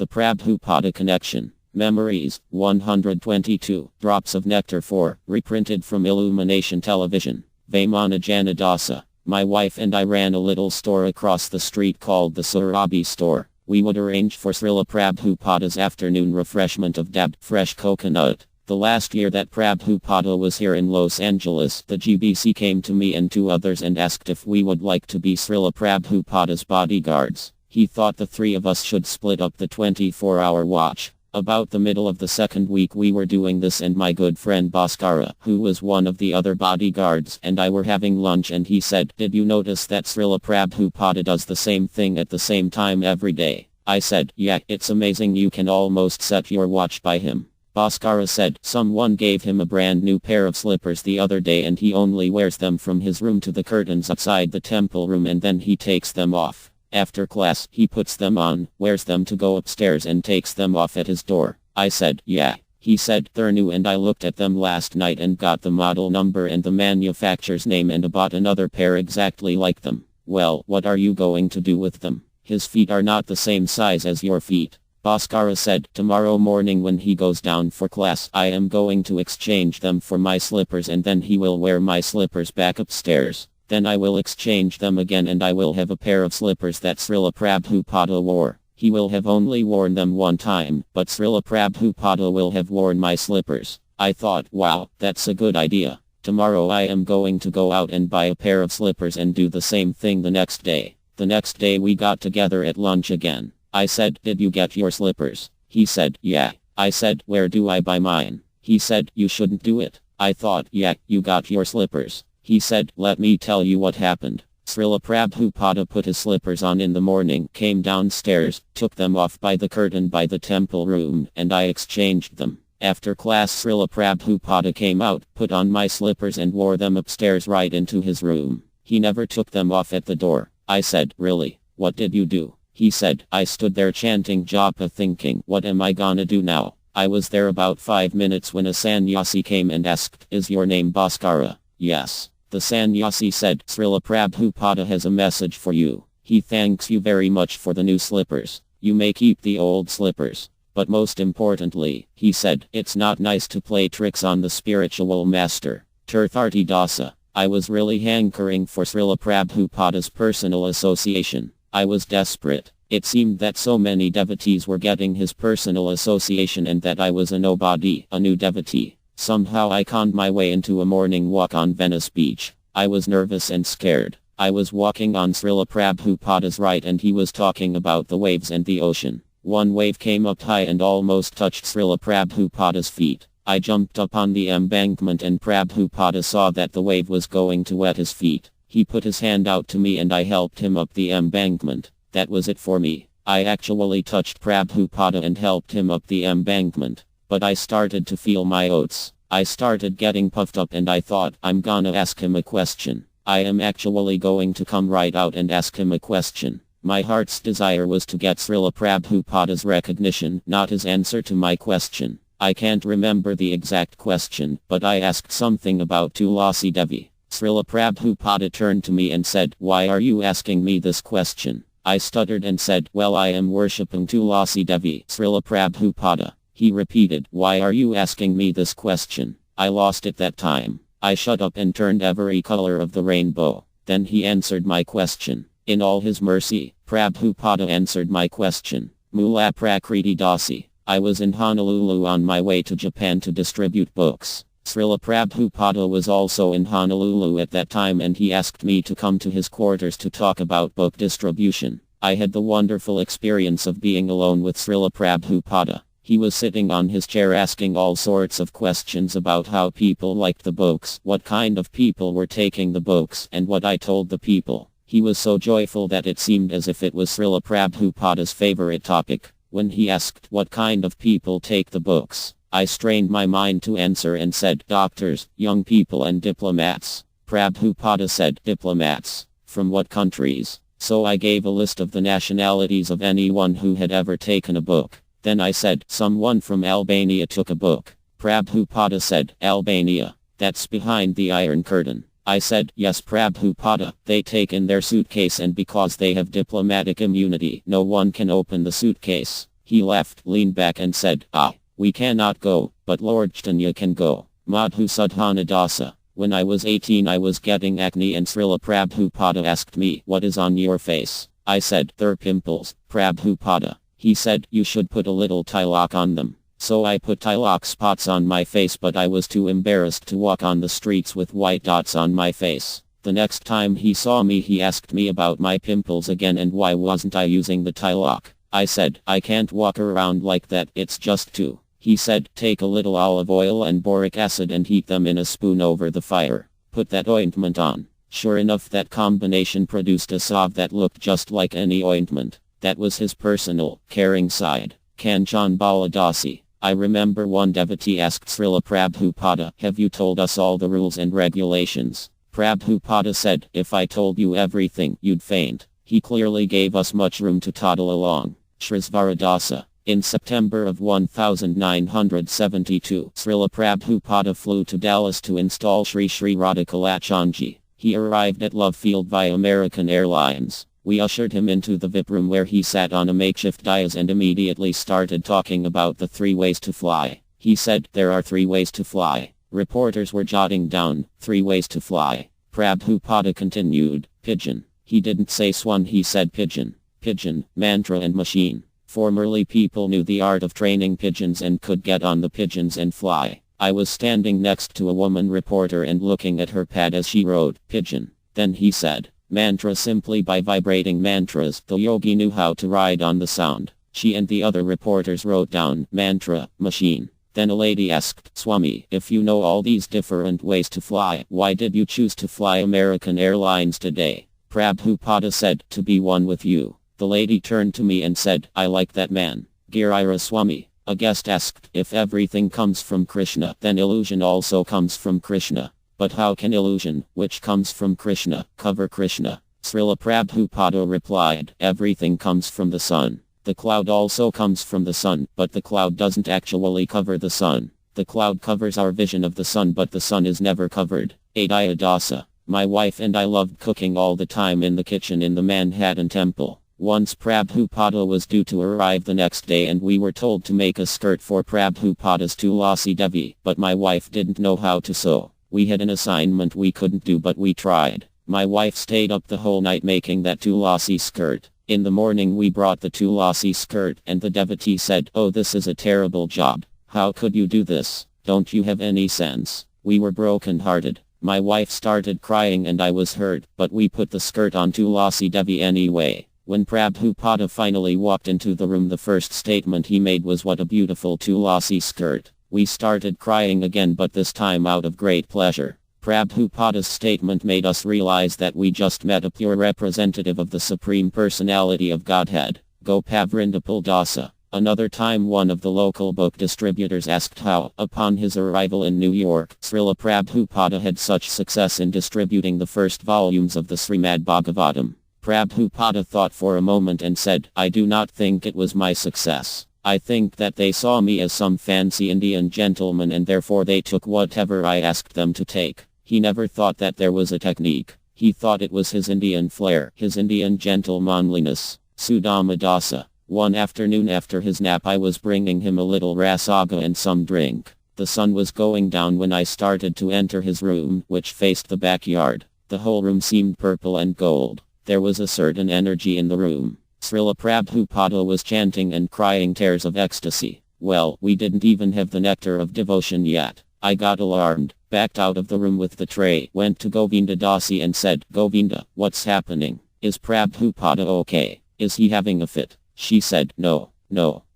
The Prabhupada Connection. Memories, 122. Drops of Nectar 4. Reprinted from Illumination Television. Vaimana Janadasa. My wife and I ran a little store across the street called the Surabi store. We would arrange for Srila Prabhupada's afternoon refreshment of dabbed fresh coconut. The last year that Prabhupada was here in Los Angeles, the GBC came to me and two others and asked if we would like to be Srila Prabhupada's bodyguards. He thought the three of us should split up the 24-hour watch. About the middle of the second week we were doing this and my good friend Bhaskara, who was one of the other bodyguards, and I were having lunch and he said, "Did you notice that Srila Prabhupada does the same thing at the same time every day?" I said, "Yeah, it's amazing, you can almost set your watch by him." Bhaskara said, "Someone gave him a brand new pair of slippers the other day and he only wears them from his room to the curtains outside the temple room and then he takes them off. After class, he puts them on, wears them to go upstairs and takes them off at his door." I said, "Yeah." He said, "They're new and I looked at them last night and got the model number and the manufacturer's name and bought another pair exactly like them." "Well, what are you going to do with them? His feet are not the same size as your feet." Bhaskara said, "Tomorrow morning when he goes down for class, I am going to exchange them for my slippers and then he will wear my slippers back upstairs. Then I will exchange them again and I will have a pair of slippers that Srila Prabhupada wore. He will have only worn them one time, but Srila Prabhupada will have worn my slippers." I thought, wow, that's a good idea. Tomorrow I am going to go out and buy a pair of slippers and do the same thing the next day. The next day we got together at lunch again. I said, "Did you get your slippers?" He said, "Yeah." I said, "Where do I buy mine?" He said, "You shouldn't do it." I thought, yeah, you got your slippers. He said, "Let me tell you what happened. Srila Prabhupada put his slippers on in the morning, came downstairs, took them off by the curtain by the temple room, and I exchanged them. After class Srila Prabhupada came out, put on my slippers and wore them upstairs right into his room. He never took them off at the door." I said, "Really? What did you do?" He said, "I stood there chanting japa thinking, what am I gonna do now?" I was there about 5 minutes when a sannyasi came and asked, "Is your name Bhaskara?" "Yes." The sannyasi said, "Srila Prabhupada has a message for you. He thanks you very much for the new slippers. You may keep the old slippers. But most importantly," he said, "it's not nice to play tricks on the spiritual master." Tirtharthi Dasa. I was really hankering for Srila Prabhupada's personal association. I was desperate. It seemed that so many devotees were getting his personal association and that I was a nobody, a new devotee. Somehow I conned my way into a morning walk on Venice Beach. I was nervous and scared. I was walking on Srila Prabhupada's right and he was talking about the waves and the ocean. One wave came up high and almost touched Srila Prabhupada's feet. I jumped up on the embankment and Prabhupada saw that the wave was going to wet his feet. He put his hand out to me and I helped him up the embankment. That was it for me. I actually touched Prabhupada and helped him up the embankment. But I started to feel my oats. I started getting puffed up and I thought, I'm gonna ask him a question. I am actually going to come right out and ask him a question. My heart's desire was to get Srila Prabhupada's recognition, not his answer to my question. I can't remember the exact question, but I asked something about Tulasi Devi. Srila Prabhupada turned to me and said, "Why are you asking me this question?" I stuttered and said, "Well, I am worshipping Tulasi Devi, Srila Prabhupada." He repeated, "Why are you asking me this question?" I lost it that time. I shut up and turned every color of the rainbow. Then he answered my question. In all his mercy, Prabhupada answered my question. Mula Prakriti Dasi. I was in Honolulu on my way to Japan to distribute books. Srila Prabhupada was also in Honolulu at that time and he asked me to come to his quarters to talk about book distribution. I had the wonderful experience of being alone with Srila Prabhupada. He was sitting on his chair asking all sorts of questions about how people liked the books, what kind of people were taking the books, and what I told the people. He was so joyful that it seemed as if it was Srila Prabhupada's favorite topic. When he asked what kind of people take the books, I strained my mind to answer and said, "Doctors, young people and diplomats." Prabhupada said, "Diplomats? From what countries?" So I gave a list of the nationalities of anyone who had ever taken a book. Then I said, "Someone from Albania took a book." Prabhupada said, "Albania? That's behind the Iron Curtain." I said, "Yes, Prabhupada, they take in their suitcase and because they have diplomatic immunity, no one can open the suitcase." He laughed, leaned back and said, "Ah, we cannot go, but Lord Chaitanya can go." Madhu Sudhana Dasa. When I was 18 I was getting acne and Srila Prabhupada asked me, "What is on your face?" I said, "They're pimples, Prabhupada." He said, "You should put a little tilak on them." So I put tilak spots on my face, but I was too embarrassed to walk on the streets with white dots on my face. The next time he saw me he asked me about my pimples again and why wasn't I using the tilak. I said, "I can't walk around like that, it's just too." He said, "Take a little olive oil and boric acid and heat them in a spoon over the fire. Put that ointment on." Sure enough, that combination produced a salve that looked just like any ointment. That was his personal, caring side. Kanchan Baladasi. I remember one devotee asked Srila Prabhupada, "Have you told us all the rules and regulations?" Prabhupada said, "If I told you everything, you'd faint." He clearly gave us much room to toddle along. Shrisvaradasa. In September of 1972, Srila Prabhupada flew to Dallas to install Sri Sri Radhakalachandji. He arrived at Love Field via American Airlines. We ushered him into the VIP room where he sat on a makeshift dais and immediately started talking about the 3 ways to fly. He said, "There are 3 ways to fly." Reporters were jotting down, 3 ways to fly. Prabhupada continued, "Pigeon." He didn't say swan, he said pigeon. Pigeon, mantra and machine. Formerly people knew the art of training pigeons and could get on the pigeons and fly. I was standing next to a woman reporter and looking at her pad as she wrote, "Pigeon." Then he said, "Mantra." Simply by vibrating mantras, the yogi knew how to ride on the sound. She and the other reporters wrote down, "Mantra, machine." Then a lady asked, "Swami, if you know all these different ways to fly, why did you choose to fly American Airlines today?" Prabhupada said, "To be one with you." The lady turned to me and said, "I like that man." Girira Swami. A guest asked, "If everything comes from Krishna, then illusion also comes from Krishna. But how can illusion, which comes from Krishna, cover Krishna?" Srila Prabhupada replied, "Everything comes from the sun. The cloud also comes from the sun, but the cloud doesn't actually cover the sun. The cloud covers our vision of the sun, but the sun is never covered." Adayadasa. My wife and I loved cooking all the time in the kitchen in the Manhattan Temple. Once Prabhupada was due to arrive the next day and we were told to make a skirt for Prabhupada's Tulasi Devi, but my wife didn't know how to sew. We had an assignment we couldn't do, but we tried. My wife stayed up the whole night making that Tulasi skirt. In the morning we brought the Tulasi skirt and the devotee said, "Oh, this is a terrible job. How could you do this? Don't you have any sense?" We were broken hearted. My wife started crying and I was hurt, but we put the skirt on Tulasi Devi anyway. When Prabhupada finally walked into the room, the first statement he made was, "What a beautiful Tulasi skirt." We started crying again, but this time out of great pleasure. Prabhupada's statement made us realize that we just met a pure representative of the Supreme Personality of Godhead. Gopavrindapal Dasa. Another time one of the local book distributors asked how, upon his arrival in New York, Srila Prabhupada had such success in distributing the first volumes of the Srimad Bhagavatam. Prabhupada thought for a moment and said, "I do not think it was my success. I think that they saw me as some fancy Indian gentleman and therefore they took whatever I asked them to take." He never thought that there was a technique. He thought it was his Indian flair, his Indian gentlemanliness. Sudama Dasa. One afternoon after his nap I was bringing him a little rasaga and some drink. The sun was going down when I started to enter his room, which faced the backyard. The whole room seemed purple and gold. There was a certain energy in the room. Srila Prabhupada was chanting and crying tears of ecstasy. Well, we didn't even have the nectar of devotion yet. I got alarmed, backed out of the room with the tray, went to Govinda Dasi and said, "Govinda, what's happening? Is Prabhupada okay? Is he having a fit?" She said, No,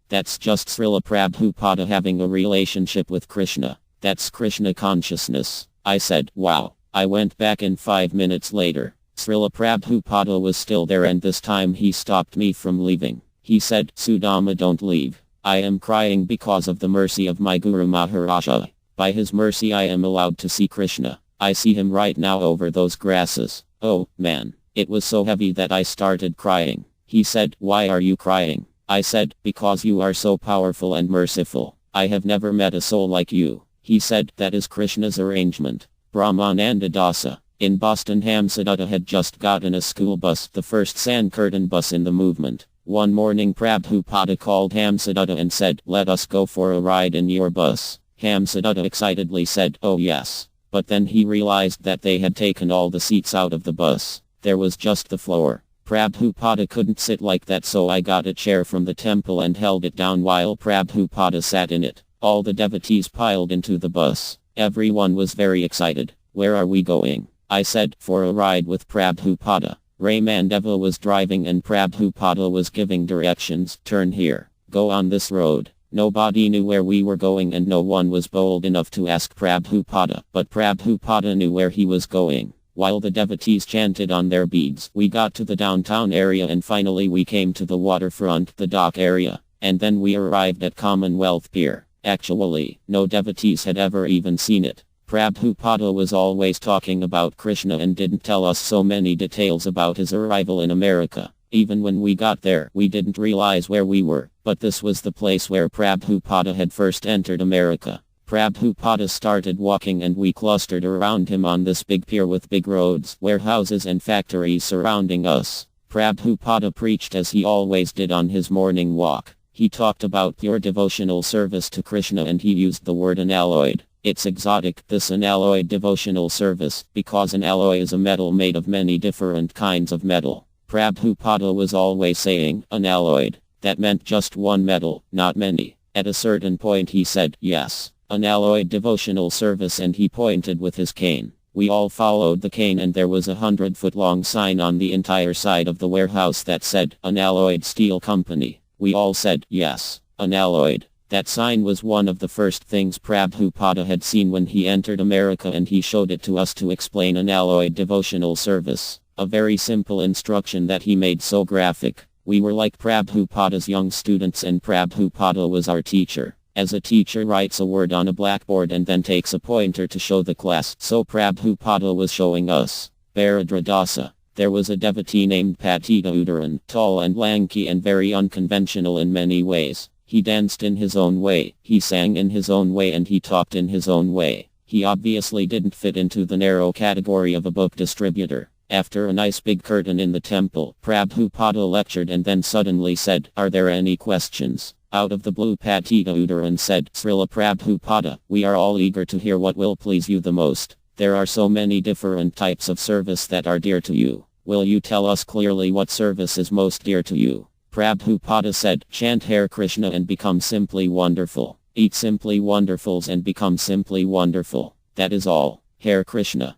that's just Srila Prabhupada having a relationship with Krishna. That's Krishna consciousness. I said, "Wow." I went back in 5 minutes later. Srila Prabhupada was still there and this time he stopped me from leaving. He said, "Sudama, don't leave. I am crying because of the mercy of my Guru Maharaja. By his mercy I am allowed to see Krishna. I see him right now over those grasses." Oh, man. It was so heavy that I started crying. He said, "Why are you crying?" I said, "Because you are so powerful and merciful. I have never met a soul like you." He said, "That is Krishna's arrangement." Brahmananda Dasa. In Boston, Hamsadutta had just gotten a school bus, the first Sankirtan bus in the movement. One morning Prabhupada called Hamsadutta and said, "Let us go for a ride in your bus." Hamsadutta excitedly said, "Oh yes." But then he realized that they had taken all the seats out of the bus. There was just the floor. Prabhupada couldn't sit like that, so I got a chair from the temple and held it down while Prabhupada sat in it. All the devotees piled into the bus. Everyone was very excited. "Where are we going?" I said. "For a ride with Prabhupada." Raymandeva was driving and Prabhupada was giving directions. "Turn here. Go on this road." Nobody knew where we were going and no one was bold enough to ask Prabhupada. But Prabhupada knew where he was going. While the devotees chanted on their beads, we got to the downtown area and finally we came to the waterfront, the dock area. And then we arrived at Commonwealth Pier. Actually, no devotees had ever even seen it. Prabhupada was always talking about Krishna and didn't tell us so many details about his arrival in America. Even when we got there, we didn't realize where we were, but this was the place where Prabhupada had first entered America. Prabhupada started walking and we clustered around him on this big pier with big roads, warehouses and factories surrounding us. Prabhupada preached as he always did on his morning walk. He talked about pure devotional service to Krishna and he used the word unalloyed. It's exotic, this unalloyed devotional service, because an alloy is a metal made of many different kinds of metal. Prabhupada was always saying, unalloyed. That meant just one metal, not many. At a certain point he said, yes, unalloyed devotional service, and he pointed with his cane. We all followed the cane and there was a 100-foot-long sign on the entire side of the warehouse that said, Unalloyed Steel Company. We all said, yes, unalloyed. That sign was one of the first things Prabhupada had seen when he entered America and he showed it to us to explain unalloyed devotional service. A very simple instruction that he made so graphic. We were like Prabhupada's young students and Prabhupada was our teacher. As a teacher writes a word on a blackboard and then takes a pointer to show the class, so Prabhupada was showing us. Paradradasa. There was a devotee named Patita Udaran, tall and lanky and very unconventional in many ways. He danced in his own way, he sang in his own way, and he talked in his own way. He obviously didn't fit into the narrow category of a book distributor. After a nice big curtain in the temple, Prabhupada lectured and then suddenly said, "Are there any questions?" Out of the blue, Patita Udaran said, "Srila Prabhupada, we are all eager to hear what will please you the most. There are so many different types of service that are dear to you. Will you tell us clearly what service is most dear to you?" Prabhupada said, "Chant Hare Krishna and become simply wonderful. Eat simply wonderfuls and become simply wonderful. That is all. Hare Krishna."